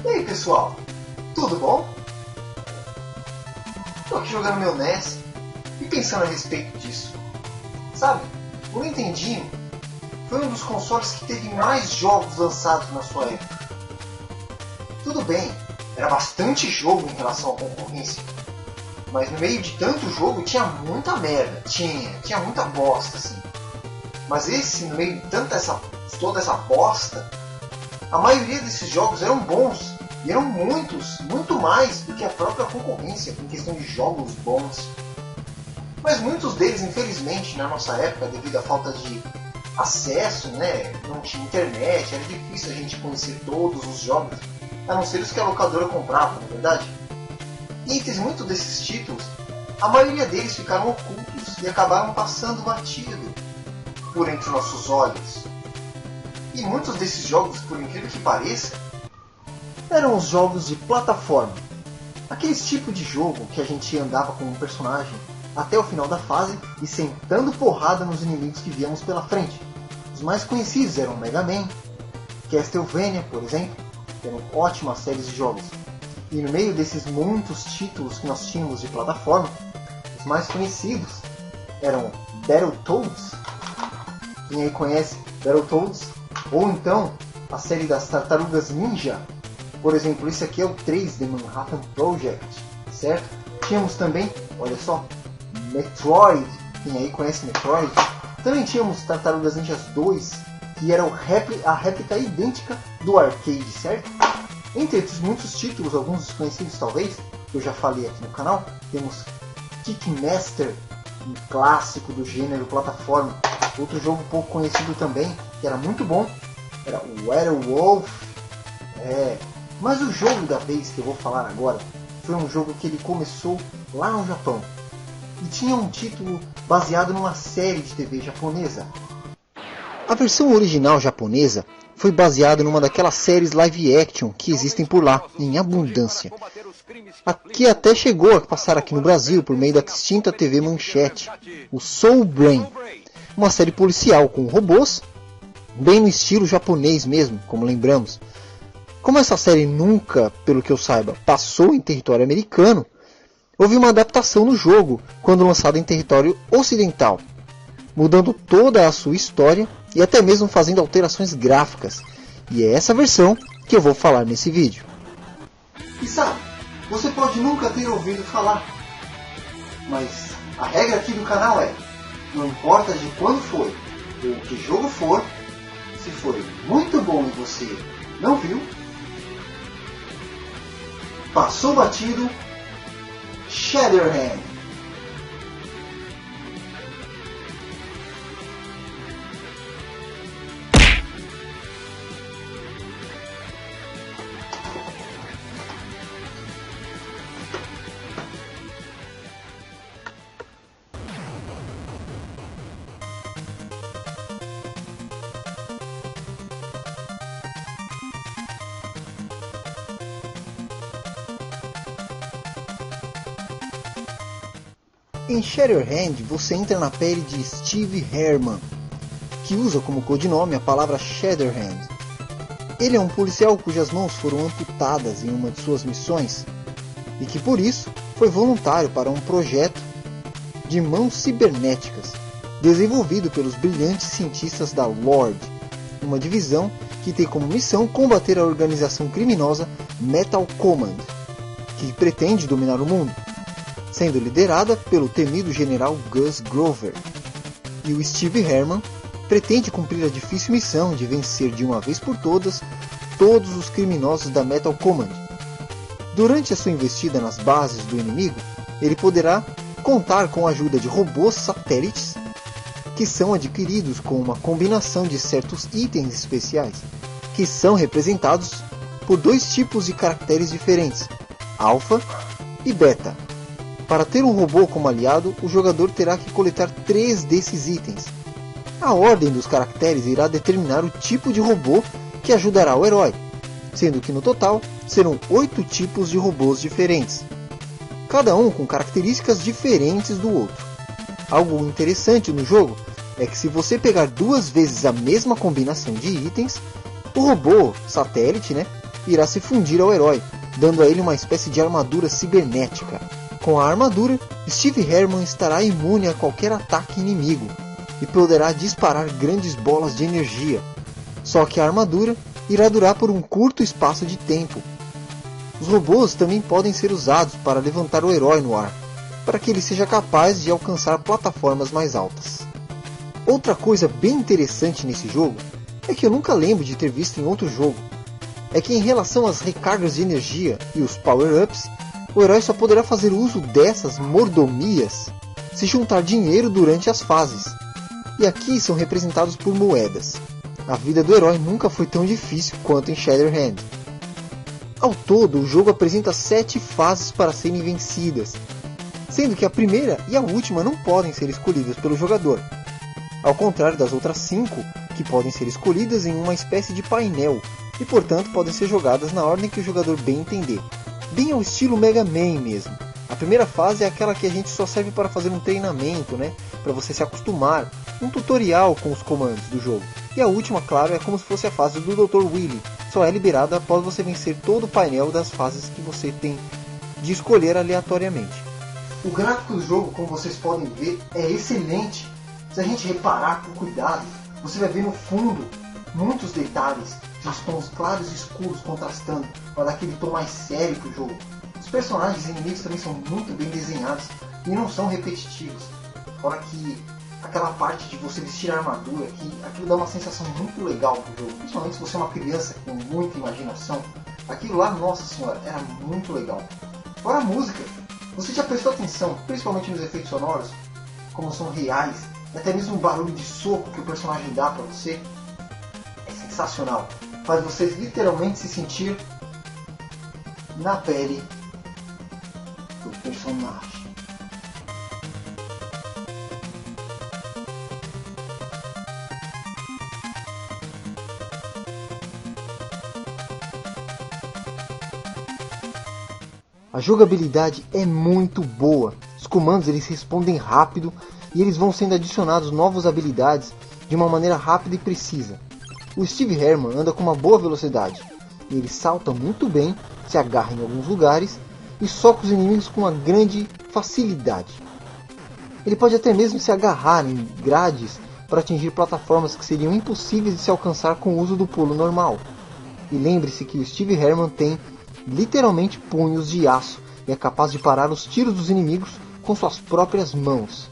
E aí pessoal, tudo bom? Tô aqui jogando meu NES e pensando a respeito disso. Sabe, o Nintendinho foi um dos consoles que teve mais jogos lançados na sua época. Tudo bem, era bastante jogo em relação à concorrência, mas no meio de tanto jogo tinha muita merda, tinha muita bosta assim. Mas esse, no meio de toda essa bosta, a maioria desses jogos eram bons, e eram muitos, muito mais do que a própria concorrência em questão de jogos bons. Mas muitos deles, infelizmente, na nossa época, devido à falta de acesso, né, não tinha internet, era difícil a gente conhecer todos os jogos, a não ser os que a locadora comprava, na verdade. E entre muitos desses títulos, a maioria deles ficaram ocultos e acabaram passando batido por entre nossos olhos. E muitos desses jogos, por incrível que pareça, eram os jogos de plataforma. Aqueles tipos de jogo que a gente andava com um personagem até o final da fase e sentando porrada nos inimigos que víamos pela frente. Os mais conhecidos eram Mega Man, Castlevania, por exemplo, que eram ótimas séries de jogos. E no meio desses muitos títulos que nós tínhamos de plataforma, os mais conhecidos eram Battletoads. Quem aí conhece Battletoads? Ou então a série das Tartarugas Ninja. Por exemplo, esse aqui é o 3 The Manhattan Project, certo? Tínhamos também, olha só, Metroid. Quem aí conhece Metroid? Também tínhamos Tartarugas Ninja 2, que era a réplica idêntica do arcade, certo? Entre esses muitos títulos, alguns desconhecidos talvez, que eu já falei aqui no canal, temos Kickmaster, um clássico do gênero plataforma. Outro jogo pouco conhecido também, que era muito bom, era o Werewolf. Mas o jogo da vez que eu vou falar agora foi um jogo que ele começou lá no Japão e tinha um título baseado numa série de TV japonesa. A versão original japonesa foi baseada numa daquelas séries live action que existem por lá, em abundância. Que até chegou a passar aqui no Brasil por meio da extinta TV Manchete, o Soul Brain. Uma série policial com robôs, bem no estilo japonês mesmo, como lembramos. Como essa série nunca, pelo que eu saiba, passou em território americano, houve uma adaptação no jogo quando lançado em território ocidental, mudando toda a sua história e até mesmo fazendo alterações gráficas. E é essa versão que eu vou falar nesse vídeo. E sabe, você pode nunca ter ouvido falar, mas a regra aqui do canal é: não importa de quando for ou que jogo for, se for muito bom e você não viu, passou batido, Shatterhand. Em Shatterhand você entra na pele de Steve Herman, que usa como codinome a palavra Shatterhand. Ele é um policial cujas mãos foram amputadas em uma de suas missões e que por isso foi voluntário para um projeto de mãos cibernéticas desenvolvido pelos brilhantes cientistas da LORD, uma divisão que tem como missão combater a organização criminosa Metal Command, que pretende dominar o mundo, sendo liderada pelo temido general Gus Grover. E o Steve Herman pretende cumprir a difícil missão de vencer de uma vez por todas todos os criminosos da Metal Command. Durante a sua investida nas bases do inimigo, ele poderá contar com a ajuda de robôs satélites que são adquiridos com uma combinação de certos itens especiais, que são representados por dois tipos de caracteres diferentes, Alpha e Beta. Para ter um robô como aliado, o jogador terá que coletar 3 desses itens. A ordem dos caracteres irá determinar o tipo de robô que ajudará o herói, sendo que no total serão 8 tipos de robôs diferentes, cada um com características diferentes do outro. Algo interessante no jogo é que se você pegar 2 vezes a mesma combinação de itens, o robô satélite, irá se fundir ao herói, dando a ele uma espécie de armadura cibernética. Com a armadura, Steve Herman estará imune a qualquer ataque inimigo e poderá disparar grandes bolas de energia. Só que a armadura irá durar por um curto espaço de tempo. Os robôs também podem ser usados para levantar o herói no ar, para que ele seja capaz de alcançar plataformas mais altas. Outra coisa bem interessante nesse jogo é que eu nunca lembro de ter visto em outro jogo. É que em relação às recargas de energia e os power-ups, o herói só poderá fazer uso dessas mordomias se juntar dinheiro durante as fases. E aqui são representados por moedas. A vida do herói nunca foi tão difícil quanto em Shatterhand. Ao todo, o jogo apresenta 7 fases para serem vencidas, sendo que a primeira e a última não podem ser escolhidas pelo jogador, ao contrário das outras 5, que podem ser escolhidas em uma espécie de painel, e portanto podem ser jogadas na ordem que o jogador bem entender. Bem ao estilo Mega Man mesmo. A primeira fase é aquela que a gente só serve para fazer um treinamento, para você se acostumar, um tutorial com os comandos do jogo. E a última, claro, é como se fosse a fase do Dr. Willy, só é liberada após você vencer todo o painel das fases que você tem de escolher aleatoriamente. O gráfico do jogo, como vocês podem ver, é excelente. Se a gente reparar com cuidado, você vai ver no fundo muitos detalhes, os tons claros e escuros contrastando para dar aquele tom mais sério para o jogo. Os personagens e inimigos também são muito bem desenhados e não são repetitivos. Fora que aquela parte de você vestir a armadura, aquilo dá uma sensação muito legal pro jogo. Principalmente se você é uma criança com muita imaginação. Aquilo lá, nossa senhora, era muito legal. Fora a música, você já prestou atenção, principalmente nos efeitos sonoros, como são reais, e até mesmo o barulho de soco que o personagem dá pra você? É sensacional. Faz você literalmente se sentir na pele do personagem. A jogabilidade é muito boa. Os comandos eles respondem rápido e eles vão sendo adicionados novas habilidades de uma maneira rápida e precisa. O Steve Herman anda com uma boa velocidade. Ele salta muito bem, se agarra em alguns lugares e soca os inimigos com uma grande facilidade. Ele pode até mesmo se agarrar em grades para atingir plataformas que seriam impossíveis de se alcançar com o uso do pulo normal. E lembre-se que o Steve Herman tem literalmente punhos de aço e é capaz de parar os tiros dos inimigos com suas próprias mãos.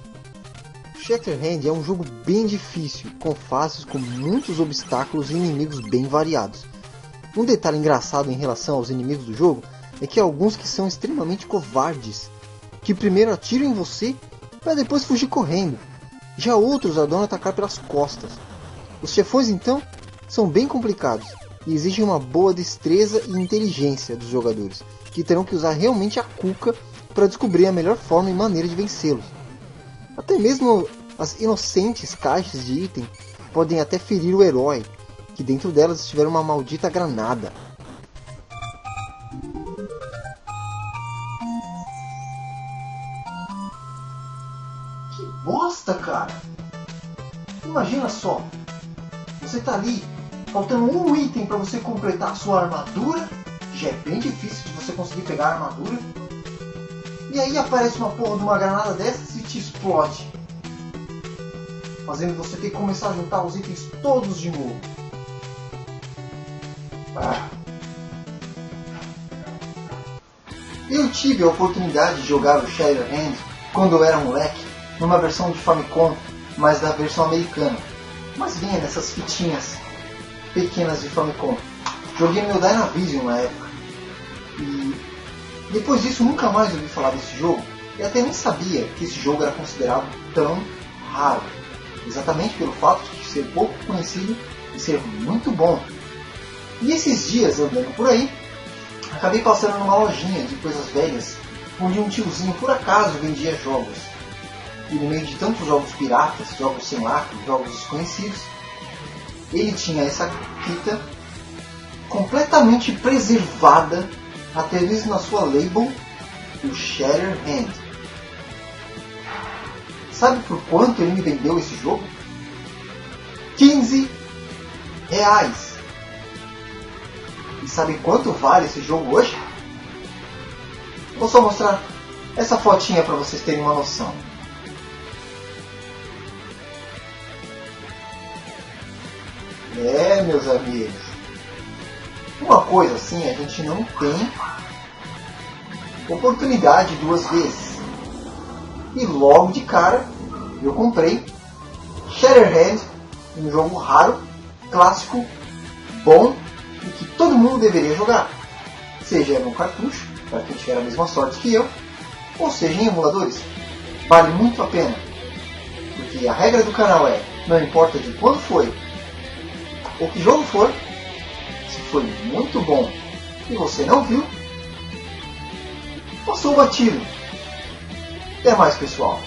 Shatterhand é um jogo bem difícil, com fases com muitos obstáculos e inimigos bem variados. Um detalhe engraçado em relação aos inimigos do jogo é que há alguns que são extremamente covardes, que primeiro atiram em você para depois fugir correndo. Já outros adoram atacar pelas costas. Os chefões então são bem complicados e exigem uma boa destreza e inteligência dos jogadores, que terão que usar realmente a cuca para descobrir a melhor forma e maneira de vencê-los. Até mesmo as inocentes caixas de item podem até ferir o herói, que dentro delas estiver uma maldita granada. Que bosta, cara! Imagina só, você tá ali, faltando um item para você completar a sua armadura, que já é bem difícil de você conseguir pegar a armadura, e aí aparece uma porra de uma granada dessas e te explode, fazendo você ter que começar a juntar os itens todos de novo. Eu tive a oportunidade de jogar o Shatterhand quando eu era moleque, numa versão de Famicom, mas da versão americana. Mas vinha nessas fitinhas pequenas de Famicom. Joguei no Dynavision na época. E depois disso nunca mais ouvi falar desse jogo. E até nem sabia que esse jogo era considerado tão raro. Exatamente pelo fato de ser pouco conhecido e ser muito bom. E esses dias, andando por aí, acabei passando numa lojinha de coisas velhas, onde um tiozinho por acaso vendia jogos. E no meio de tantos jogos piratas, jogos sem lacre, jogos desconhecidos, ele tinha essa fita completamente preservada, até mesmo na sua label, do Shatterhand. Sabe por quanto ele me vendeu esse jogo? R$15. E Sabe quanto vale esse jogo hoje? Vou só mostrar essa fotinha para vocês terem uma noção. Meus amigos, uma coisa assim a gente não tem oportunidade duas vezes. E logo de cara eu comprei Shatterhand, um jogo raro, clássico, bom e que todo mundo deveria jogar, seja no cartucho, para quem tiver a mesma sorte que eu, ou seja em emuladores. Vale muito a pena, porque a regra do canal é: não importa de quando foi ou que jogo for, se foi muito bom e você não viu, passou batido. Até mais, pessoal.